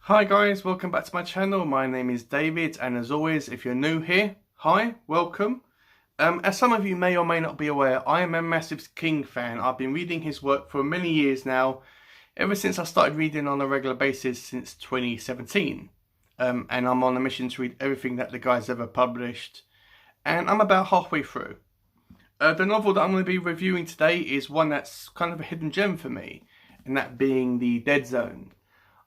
Hi guys, welcome back to my channel. My name is David, and as always, if you're new here, hi, welcome. As some of you may or may not be aware, I am a massive King fan. I've been reading his work for many years now, ever since I started reading on a regular basis since 2017. And I'm on a mission to read everything that the guy's ever published, and I'm about halfway through. The novel that I'm going to be reviewing today is one that's kind of a hidden gem for me, and that being The Dead Zone.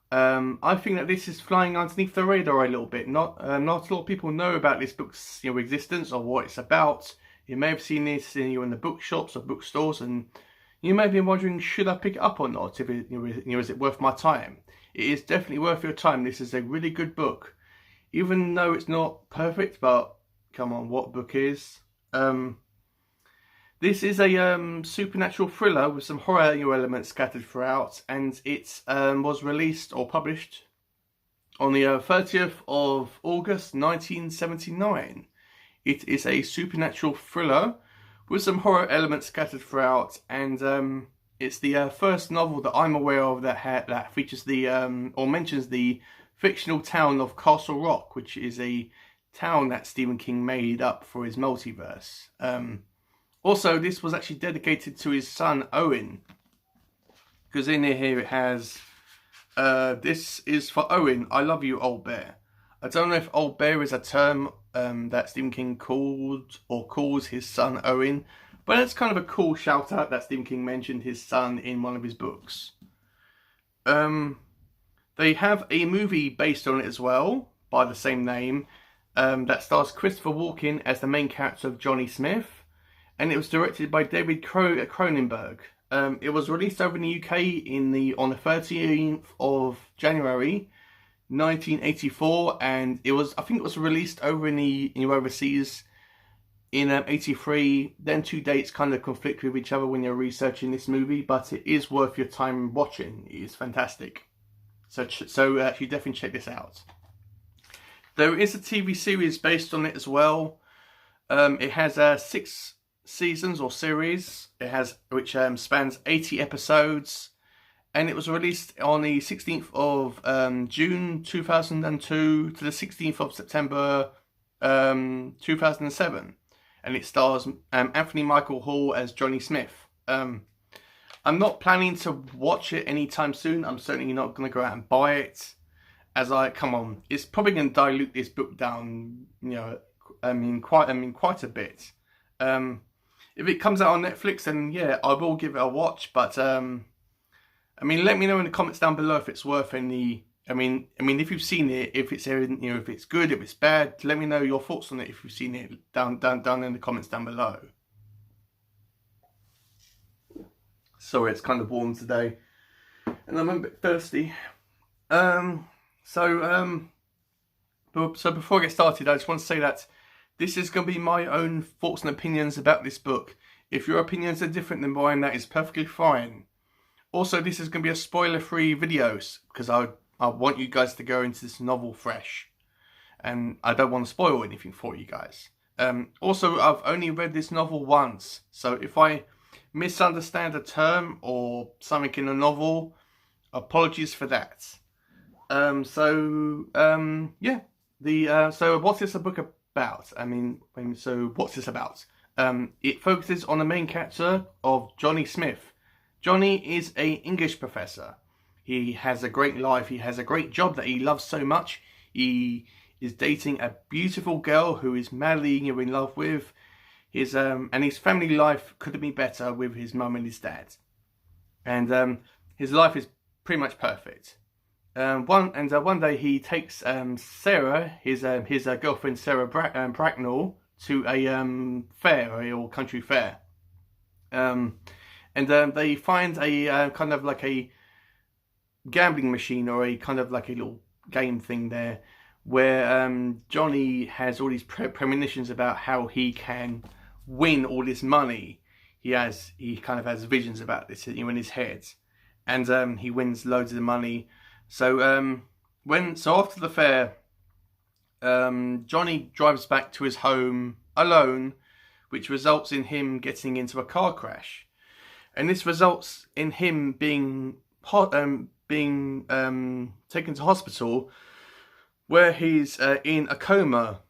I think that this is flying underneath the radar a little bit. Not a lot of people know about this book's existence or what it's about. You may have seen this in the bookshops or bookstores, and you may have been wondering, should I pick it up or not? If it, is it worth my time? It is definitely worth your time. This is a really good book, even though it's not perfect. But come on, what book is? This is a supernatural thriller with some horror elements scattered throughout, and it was released or published on the 30th of August 1979. It is a supernatural thriller with some horror elements scattered throughout, and it's the first novel that I'm aware of that features the or mentions the fictional town of Castle Rock, which is a town that Stephen King made up for his multiverse. Also, this was actually dedicated to his son, Owen. Because in here it has, this is for Owen, I love you, old bear. I don't know if old bear is a term that Stephen King calls his son, Owen. But it's kind of a cool shout out that Stephen King mentioned his son in one of his books. They have a movie based on it as well, by the same name, that stars Christopher Walken as the main character of Johnny Smith. And it was directed by David Cronenberg. It was released over in the UK on the 13th of January 1984, and I think it was released over in the overseas in 83. Then two dates kind of conflict with each other when you're researching this movie, but it is worth your time watching. It is fantastic. So you definitely check this out. There is a TV series based on it as well. It has 6 seasons or series. It has which spans 80 episodes, and it was released on the 16th of June 2002 to the 16th of September 2007, and it stars Anthony Michael Hall as Johnny Smith. I'm not planning to watch it anytime soon. I'm certainly not going to go out and buy it, as come on, it's probably going to dilute this book down, quite a bit. If it comes out on Netflix, then yeah, I will give it a watch. But let me know in the comments down below if it's worth any. If you've seen it, if it's if it's good, if it's bad. Let me know your thoughts on it if you've seen it down in the comments down below. Sorry, it's kind of warm today, and I'm a bit thirsty. So before I get started, I just want to say that this is going to be my own thoughts and opinions about this book. If your opinions are different than mine, that is perfectly fine. Also, this is going to be a spoiler-free video, because I want you guys to go into this novel fresh. And I don't want to spoil anything for you guys. Also, I've only read this novel once. So if I misunderstand a term or something in a novel, apologies for that. Yeah. So what's this a book about? So what's this about? It focuses on the main character of Johnny Smith. Johnny is an English professor. He has a great life. He has a great job that he loves so much. He is dating a beautiful girl who is madly in love with. His family life couldn't be better with his mum and his dad. And his life is pretty much perfect. One day he takes Sarah, his girlfriend Sarah Bracknell, to a fair, or country fair. They find a kind of like a gambling machine, or a kind of like a little game thing there, where Johnny has all these premonitions about how he can win all this money. He kind of has visions about this in his head, and he wins loads of the money. So after the fair, Johnny drives back to his home alone, which results in him getting into a car crash, and this results in him being being taken to hospital where he's in a coma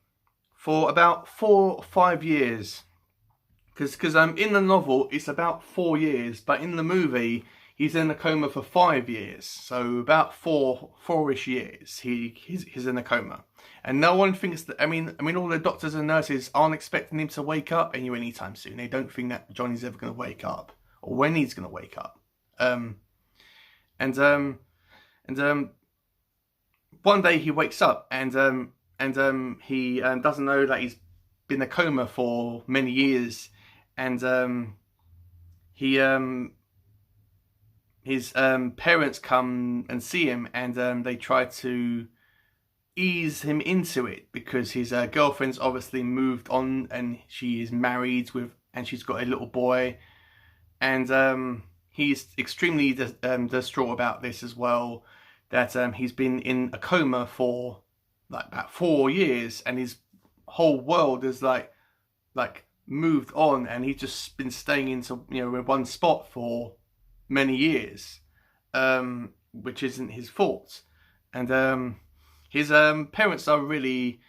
for about 4 or 5 years. Because in the novel it's about 4 years, but in the movie he's in a coma for 5 years. So about four-ish years he's in a coma, and no one thinks that. I mean, all the doctors and nurses aren't expecting him to wake up anytime soon. They don't think that Johnny's ever going to wake up, or when he's going to wake up. One day he wakes up and he doesn't know that he's been in a coma for many years, and his parents come and see him, and they try to ease him into it because his girlfriend's obviously moved on and she is married and she's got a little boy, and he's extremely distraught about this as well, that he's been in a coma for like about 4 years and his whole world is like moved on, and he's just been staying in one spot for many years, which isn't his fault. And his parents are really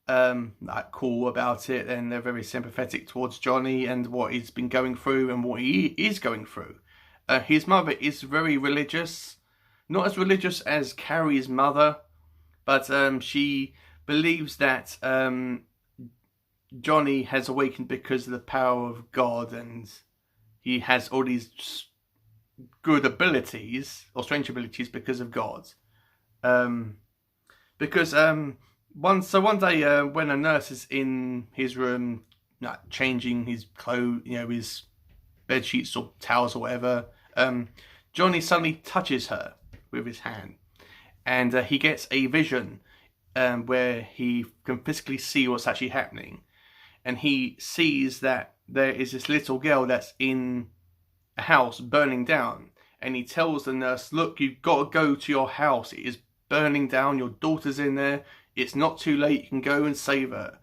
cool about it, and they're very sympathetic towards Johnny and what he's been going through and what he is going through. His mother is very religious, not as religious as Carrie's mother, but she believes that Johnny has awakened because of the power of God, and he has all these good abilities or strange abilities because of God. One day when a nurse is in his room, changing his clothes, his bed sheets or towels or whatever, Johnny suddenly touches her with his hand, and he gets a vision where he can physically see what's actually happening. And he sees that there is this little girl that's in a house burning down. And he tells the nurse, look, you've got to go to your house. It is burning down. Your daughter's in there. It's not too late. You can go and save her.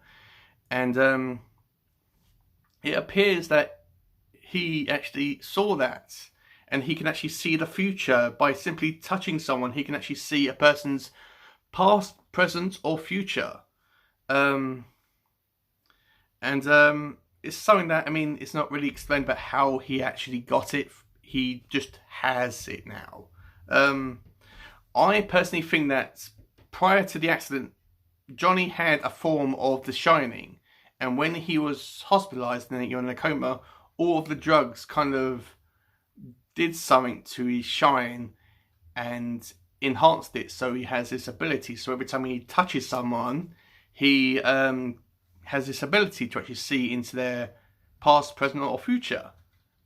And it appears that he actually saw that. And he can actually see the future by simply touching someone. He can actually see a person's past, present, or future. It's something that, it's not really explained about how he actually got it. He just has it now. I personally think that prior to the accident, Johnny had a form of The Shining. And when he was hospitalised and in a coma, all of the drugs kind of did something to his shine and enhanced it. So he has this ability. So every time he touches someone, he has this ability to actually see into their past, present, or future.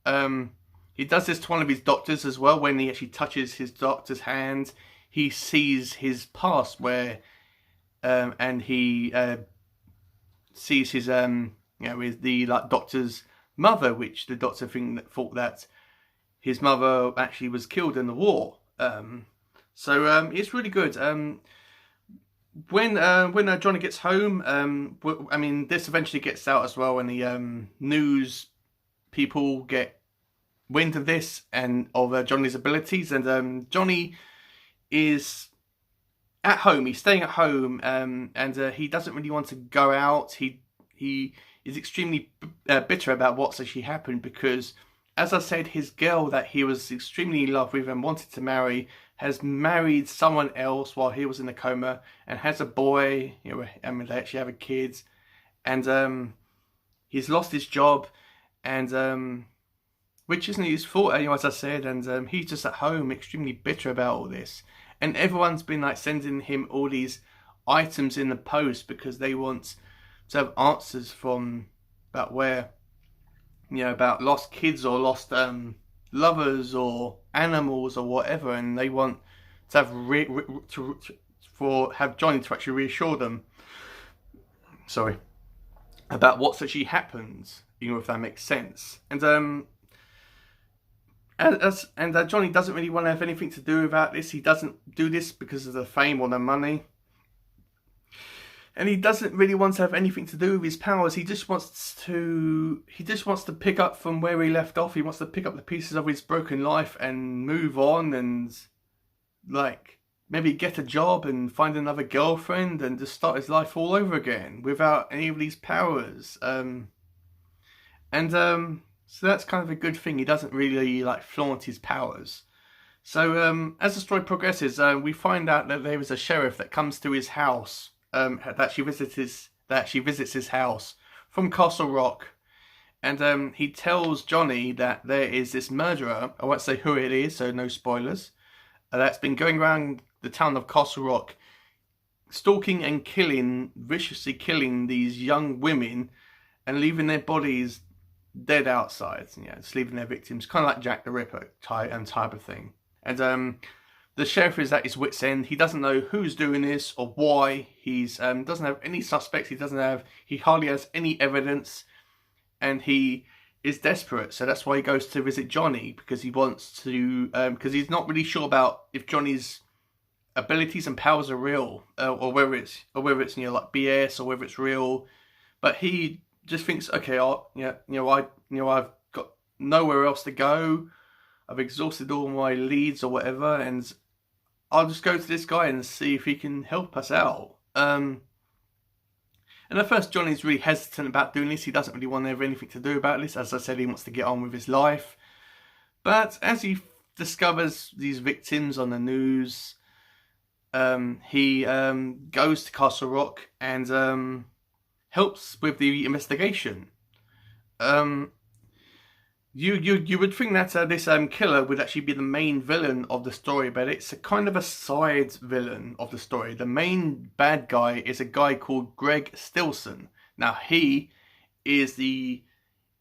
He does this to one of his doctors as well. When he actually touches his doctor's hand, he sees his past, where and he sees his with the doctor's mother, which the doctor thought that his mother actually was killed in the war. So it's really good. When Johnny gets home, this eventually gets out as well, and the news people get wind of this and of Johnny's abilities, and Johnny is at home. He's staying at home, and he doesn't really want to go out. He is extremely bitter about what's actually happened because, as I said, his girl that he was extremely in love with and wanted to marry has married someone else while he was in a coma and has a boy. They actually have a kid, and he's lost his job, and which isn't his fault, as I said. And he's just at home, extremely bitter about all this. And everyone's been sending him all these items in the post because they want to have answers from about where, about lost kids or lost lovers or animals or whatever, and they want to have have Johnny to actually reassure them. Sorry, about what's actually happened, if that makes sense. And Johnny doesn't really want to have anything to do about this. He doesn't do this because of the fame or the money. And he doesn't really want to have anything to do with his powers. He just wants to pick up from where he left off. He wants to pick up the pieces of his broken life and move on and like maybe get a job and find another girlfriend and just start his life all over again without any of these powers. So that's kind of a good thing. He doesn't really like flaunt his powers. So as the story progresses, we find out that there is a sheriff that comes to his house, that she visits his house from Castle Rock, and he tells Johnny that there is this murderer. I won't say who it is, so no spoilers. That's been going around the town of Castle Rock, stalking and viciously killing these young women, and leaving their bodies dead outside. Yeah, just leaving their victims, kind of like Jack the Ripper type of thing. And the sheriff is at his wit's end. He doesn't know who's doing this or why. He's doesn't have any suspects. He hardly has any evidence, and he is desperate. So that's why he goes to visit Johnny, because he wants to, because he's not really sure about if Johnny's abilities and powers are real, or whether it's like BS, or whether it's real. But he just thinks, okay, I've got nowhere else to go. I've exhausted all my leads or whatever, and I'll just go to this guy and see if he can help us out. And at first, Johnny's really hesitant about doing this. He doesn't really want to have anything to do about this. As I said, he wants to get on with his life. But as he discovers these victims on the news, he goes to Castle Rock and helps with the investigation. You would think that this killer would actually be the main villain of the story, but it's a kind of a side villain of the story. The main bad guy is a guy called Greg Stilson. Now, he is the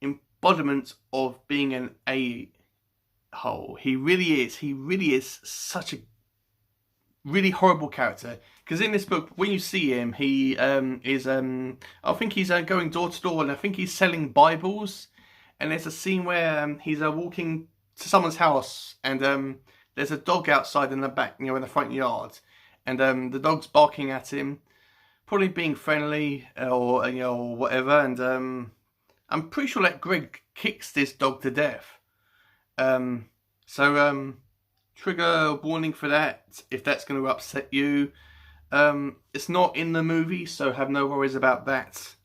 embodiment of being an a-hole. He really is. He really is such a really horrible character. Because in this book, when you see him, he is, I think he's going door to door, and I think he's selling Bibles. And there's a scene where he's walking to someone's house, and there's a dog outside in the back, in the front yard, and the dog's barking at him, probably being friendly or or whatever. And I'm pretty sure that Greg kicks this dog to death. Trigger warning for that if that's going to upset you. It's not in the movie, so have no worries about that.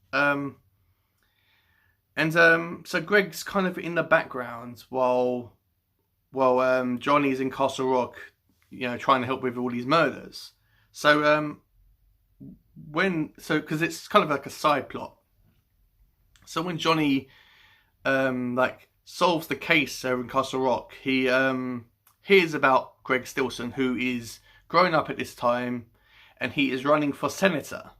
So Greg's kind of in the background while Johnny's in Castle Rock, trying to help with all these murders. So because it's kind of like a side plot. So when Johnny solves the case in Castle Rock, he hears about Greg Stilson, who is growing up at this time, and he is running for senator.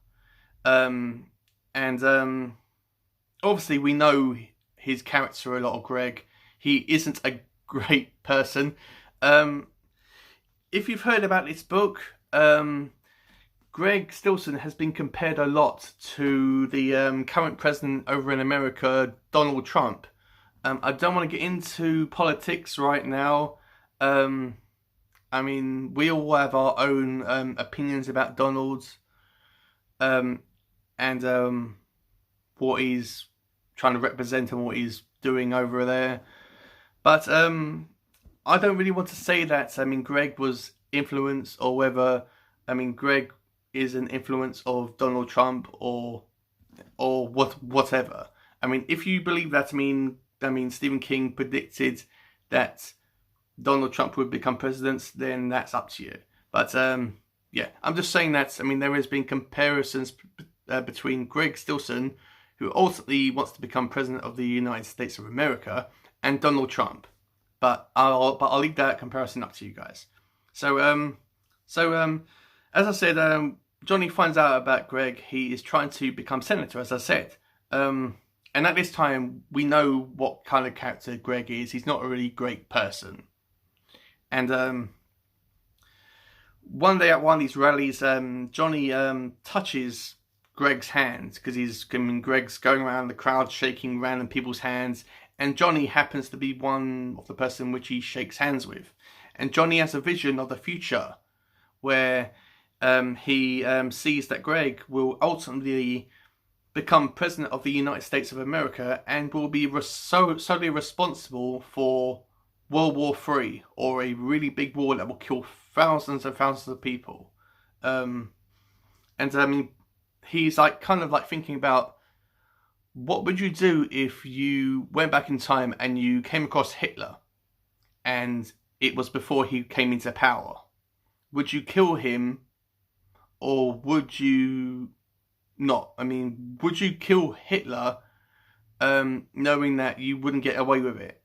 Obviously, we know his character a lot of Greg. He isn't a great person. If you've heard about this book, Greg Stilson has been compared a lot to the current president over in America, Donald Trump. I don't want to get into politics right now. I mean, we all have our own opinions about Donald and what he's trying to represent and what he's doing over there. But I don't really want to say that, Greg was influenced, or whether, Greg is an influence of Donald Trump or whatever. If you believe that, Stephen King predicted that Donald Trump would become president, then that's up to you. But yeah, I'm just saying that, there has been comparisons between Greg Stilson, who ultimately wants to become president of the United States of America, and Donald Trump. But I'll leave that comparison up to you guys. So as I said, Johnny finds out about Greg. He is trying to become senator, as I said. And at this time, we know what kind of character Greg is. He's not a really great person. And one day at one of these rallies, Johnny touches Greg's hand, because Greg's going around the crowd shaking random people's hands, and Johnny happens to be one of the person which he shakes hands with. And Johnny has a vision of the future where he sees that Greg will ultimately become president of the United States of America and will be solely responsible for World War III, or a really big war that will kill thousands and thousands of people. And I mean, he's like kind of like thinking about, what would you do if you went back in time and you came across Hitler and it was before he came into power? Would you kill him or would you not? I mean, would you kill Hitler knowing that you wouldn't get away with it?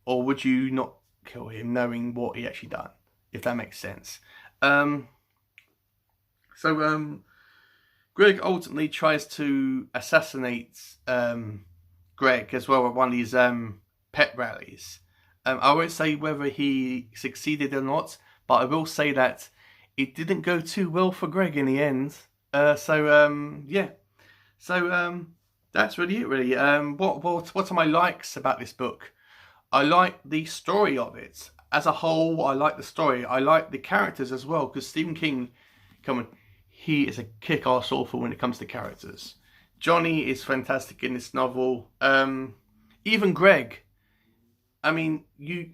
Or would you not kill him knowing what he actually done? If that makes sense. Greg ultimately tries to assassinate Greg as well at one of these pet rallies. I won't say whether he succeeded or not, but I will say that it didn't go too well for Greg in the end. Yeah. So that's really it, really. What are my likes about this book? I like the story of it. As a whole, I like the story. I like the characters as well, because Stephen King, come on, he is a kick-ass author when it comes to characters. Johnny is fantastic in this novel. Even Greg. I mean, you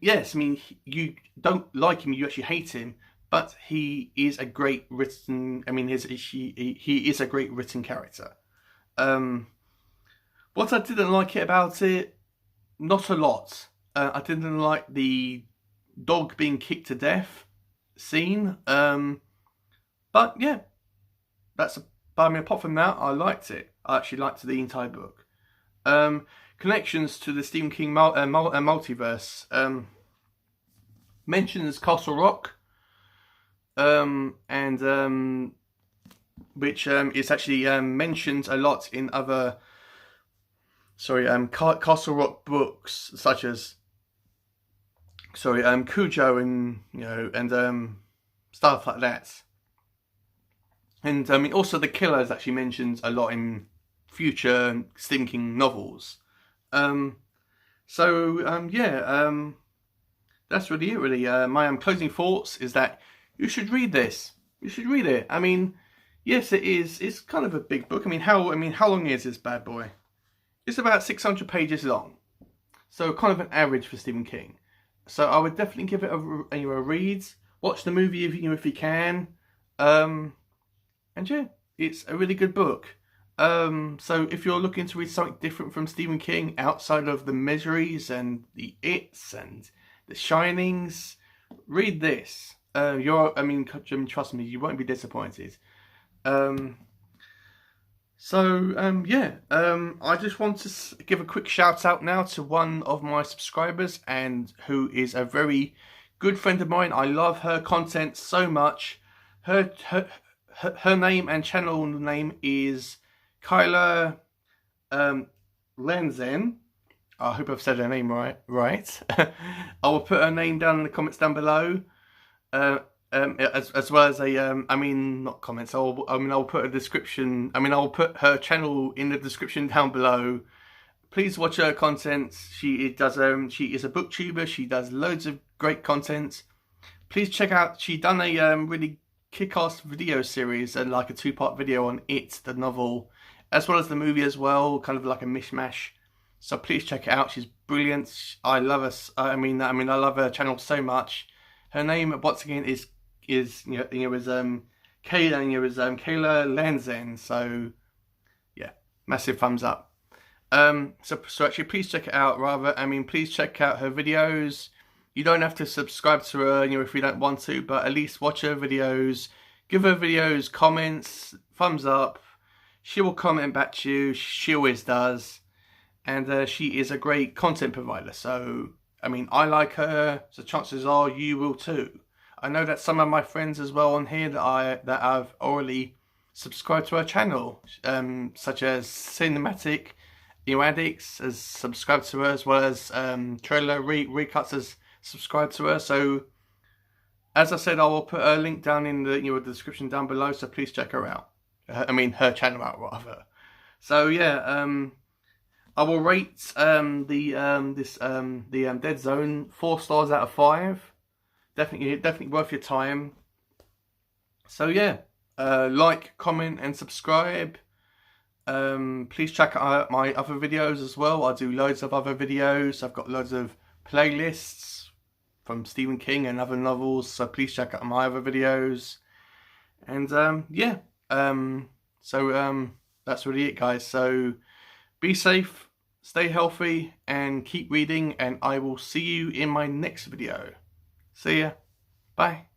don't like him, you actually hate him, but he is a great written. I mean, he is a great written character. What I didn't like about it, not a lot. I didn't like the dog being kicked to death scene. But yeah, I mean, apart from that, I liked it. I actually liked the entire book. Connections to the Stephen King multiverse. Mentions Castle Rock. Which is actually mentioned a lot in other Castle Rock books, such as Cujo and stuff like that. And I mean, also the killer is actually mentioned a lot in future Stephen King novels. That's really it, really. My closing thoughts is that you should read this. You should read it. I mean, yes, it is. It's kind of a big book. I mean, how long is this bad boy? It's about 600 pages long, so kind of an average for Stephen King. So I would definitely give it a read. Watch the movie if you can. And yeah, it's a really good book. So if you're looking to read something different from Stephen King outside of the Miseries and the It's and the Shinings, read this. Trust me, you won't be disappointed. I just want to give a quick shout out now to one of my subscribers, and who is a very good friend of mine. I love her content so much. Her name and channel name is Kayla Lenzen. I hope I've said her name right. I will put her name down in the comments down below. As well as not comments. I'll put a description. I'll put her channel in the description down below. Please watch her content. She is a booktuber. She does loads of great content. Please check out. She done a really kick-ass video series and like a 2-part video on It, the novel, as well as the movie as well. Kind of like a mishmash. So please check it out. She's brilliant. I love her. I love her channel so much. Her name, once again, is Kayla Lenzen. So yeah, massive thumbs up. So actually, please check it out. Please check out her videos. You don't have to subscribe to her, if you don't want to, but at least watch her videos. Give her videos comments, thumbs up. She will comment back to you. She always does, and she is a great content provider. So I like her, so chances are you will too. I know that some of my friends as well on here that I've already subscribed to her channel, such as Cinematic Addicts has subscribed to her, as well as Trailer Recuts has subscribed to her. So as I said, I will put a link down in the description down below, so please check her out. Her channel out rather. So yeah, I will rate the Dead Zone 4 stars out of 5. Definitely worth your time. So yeah, like, comment, and subscribe. Please check out my other videos as well. I do loads of other videos. I've got loads of playlists from Stephen King and other novels, so please check out my other videos. And yeah, that's really it, guys. So be safe, stay healthy, and keep reading, and I will see you in my next video. See ya. Bye.